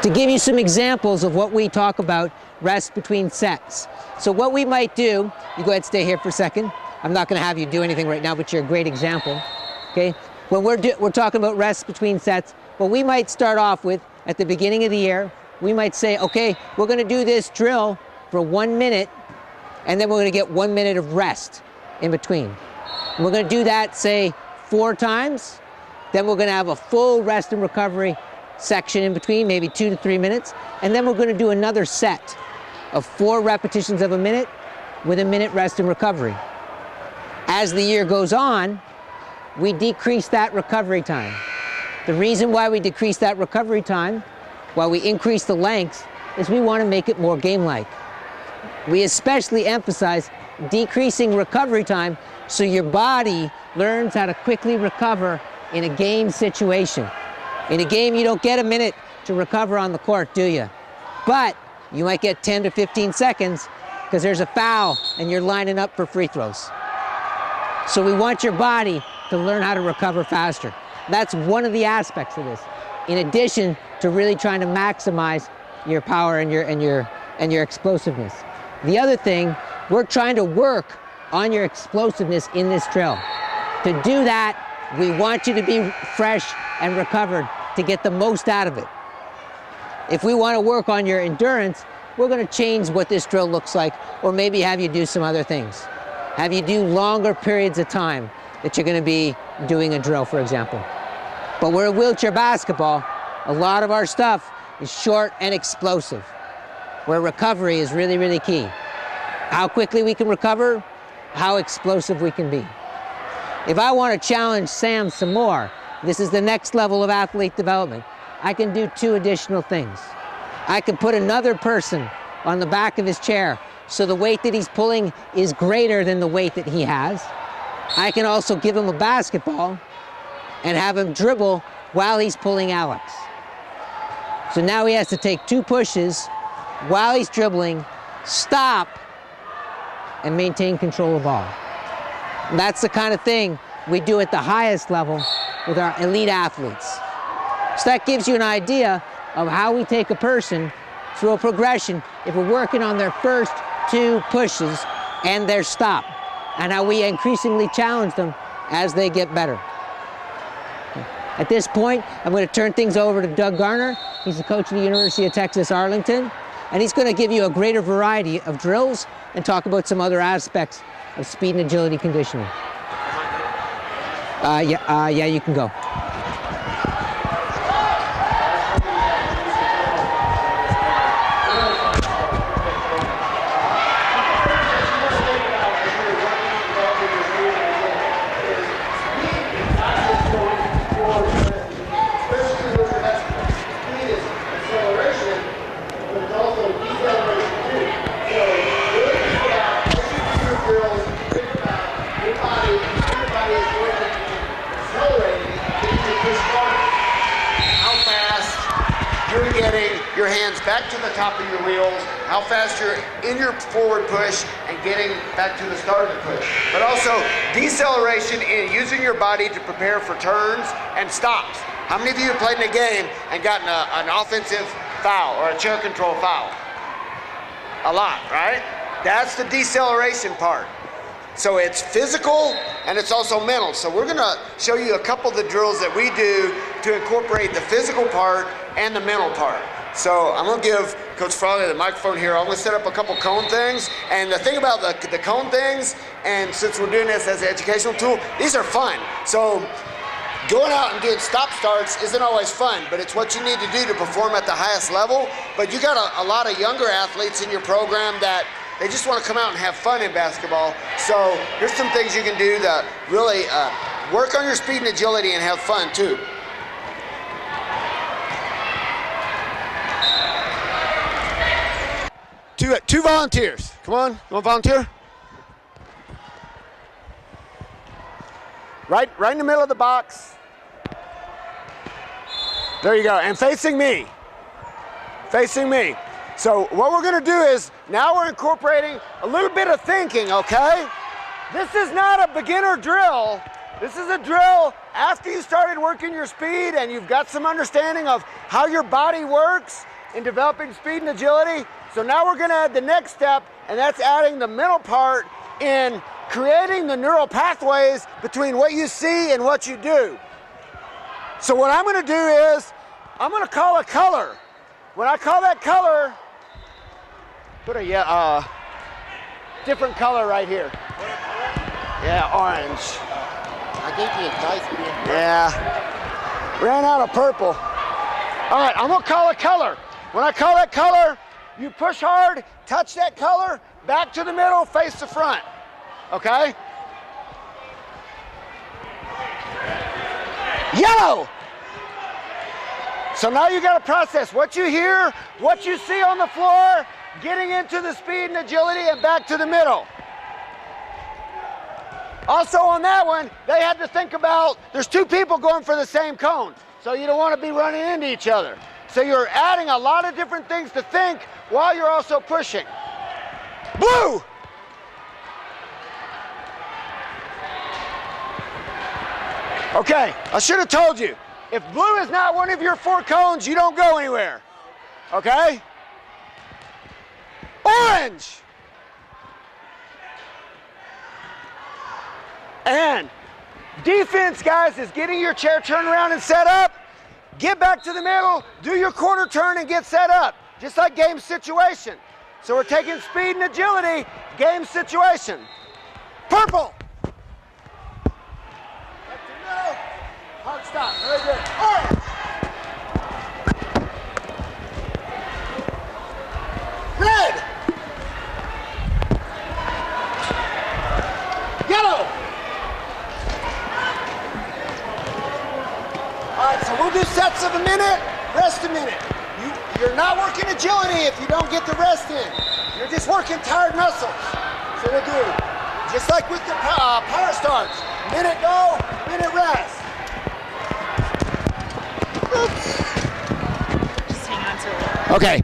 To give you some examples of what we talk about rest between sets. So what we might do, you go ahead and stay here for a second. I'm not going to have you do anything right now, but you're a great example. Okay? When we're talking about rest between sets, what we might start off with at the beginning of the year, we might say, okay, we're going to do this drill for 1 minute, and then we're going to get 1 minute of rest in between. And we're going to do that, say, 4 times. Then we're going to have a full rest and recovery section in between, maybe 2 to 3 minutes. And then we're going to do another set of 4 repetitions of a minute with a minute rest and recovery. As the year goes on, we decrease that recovery time. The reason why we decrease that recovery time, why we increase the length, is we want to make it more game-like. We especially emphasize decreasing recovery time so your body learns how to quickly recover in a game situation. In a game, you don't get a minute to recover on the court, do you? But you might get 10 to 15 seconds because there's a foul and you're lining up for free throws. So we want your body to learn how to recover faster. That's one of the aspects of this, in addition to really trying to maximize your power and your explosiveness. The other thing, we're trying to work on your explosiveness in this drill. To do that, we want you to be fresh and recovered to get the most out of it. If we want to work on your endurance, we're going to change what this drill looks like, or maybe have you do some other things. Have you do longer periods of time that you're going to be doing a drill, for example. But we're wheelchair basketball. A lot of our stuff is short and explosive, where recovery is really, really key. How quickly we can recover, how explosive we can be. If I want to challenge Sam some more, this is the next level of athlete development, I can do 2 additional things. I can put another person on the back of his chair so the weight that he's pulling is greater than the weight that he has. I can also give him a basketball and have him dribble while he's pulling Alex. So now he has to take 2 pushes while he's dribbling, stop, and maintain control of ball. And that's the kind of thing we do at the highest level with our elite athletes. So that gives you an idea of how we take a person through a progression if we're working on their first 2 pushes and their stop, and how we increasingly challenge them as they get better. At this point, I'm going to turn things over to Doug Garner. He's the coach of the University of Texas Arlington, and he's going to give you a greater variety of drills and talk about some other aspects of speed and agility conditioning. Yeah, you can go. Your hands back to the top of your wheels, how fast you're in your forward push and getting back to the start of the push. But also deceleration in using your body to prepare for turns and stops. How many of you have played in a game and gotten an offensive foul or a chair control foul? A lot, right? That's the deceleration part. So it's physical and it's also mental. So we're gonna show you a couple of the drills that we do to incorporate the physical part and the mental part. So I'm gonna give Coach Frawley the microphone here. I'm gonna set up a couple cone things. And the thing about the cone things, and since we're doing this as an educational tool, these are fun. So going out and doing stop starts isn't always fun, but it's what you need to do to perform at the highest level. But you got a lot of younger athletes in your program that they just want to come out and have fun in basketball. So here's some things you can do to really work on your speed and agility and have fun too. Two volunteers. Come on, you want to volunteer? Right in the middle of the box. There you go, and facing me. Facing me. So what we're gonna do is, now we're incorporating a little bit of thinking, okay? This is not a beginner drill. This is a drill after you started working your speed and you've got some understanding of how your body works in developing speed and agility. So now we're going to add the next step, and that's adding the middle part in creating the neural pathways between what you see and what you do. So what I'm going to do is I'm going to call a color. When I call that color, put a different color right here. Yeah, orange. I gave you advice being purple. Yeah, ran out of purple. All right, I'm gonna call a color. When I call that color, you push hard, touch that color, back to the middle, face the front, okay? Yellow. So now you gotta process what you hear, what you see on the floor, getting into the speed and agility and back to the middle. Also on that one, they had to think about, there's two people going for the same cone, so you don't want to be running into each other. So you're adding a lot of different things to think while you're also pushing. Blue! Okay, I should have told you, if blue is not one of your 4 cones, you don't go anywhere, okay? Orange! And defense, guys, is getting your chair turned around and set up. Get back to the middle, do your quarter turn and get set up, just like game situation. So we're taking speed and agility, game situation. Purple. Back to the middle. Hard stop, very good. Orange. Red. Yellow. All right, so we'll do sets of a minute, rest a minute. You're not working agility if you don't get the rest in. You're just working tired muscles. So we'll do, just like with the power starts, minute go, minute rest. Just hang on to it. Okay.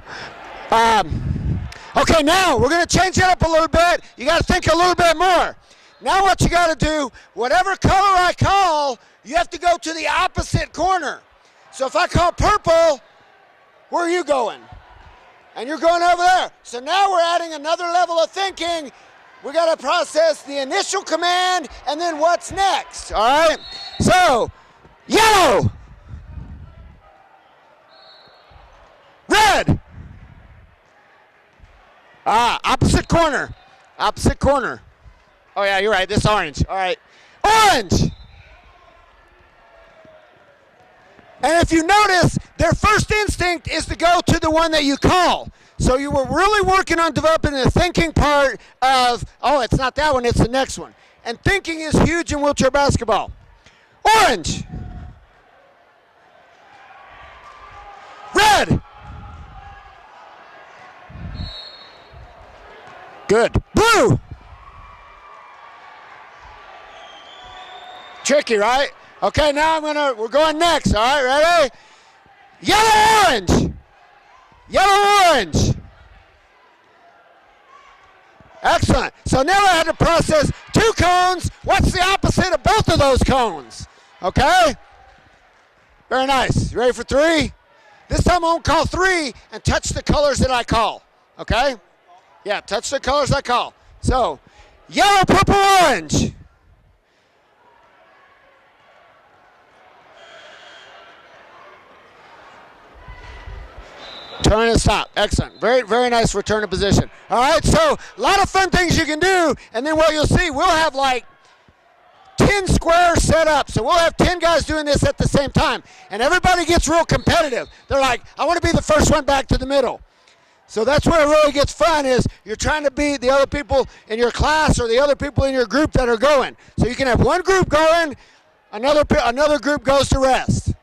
Okay, now we're gonna change it up a little bit. You gotta think a little bit more. Now what you gotta do, whatever color I call, you have to go to the opposite corner. So if I call purple, where are you going? And you're going over there. So now we're adding another level of thinking. We gotta process the initial command and then what's next, all right? So, yellow. Red. Opposite corner. Opposite corner. Oh yeah, you're right, this orange, all right. Orange. And if you notice, their first instinct is to go to the one that you call. So you were really working on developing the thinking part of, oh, it's not that one, it's the next one. And thinking is huge in wheelchair basketball. Orange. Red. Good. Blue. Tricky, right? Okay, now we're going next, all right, ready? Yellow, orange. Yellow, orange. Excellent. So now I had to process 2 cones. What's the opposite of both of those cones? Okay? Very nice. You ready for 3? This time I won't call 3 and touch the colors that I call, okay? Yeah, touch the colors I call. So, yellow, purple, orange. Turn and stop. Excellent. Very, very nice return to position. All right, so a lot of fun things you can do, and then what you'll see, we'll have like 10 squares set up. So we'll have 10 guys doing this at the same time, and everybody gets real competitive. They're like, I want to be the first one back to the middle. So that's where it really gets fun, is you're trying to beat the other people in your class or the other people in your group that are going. So you can have one group going, another group goes to rest.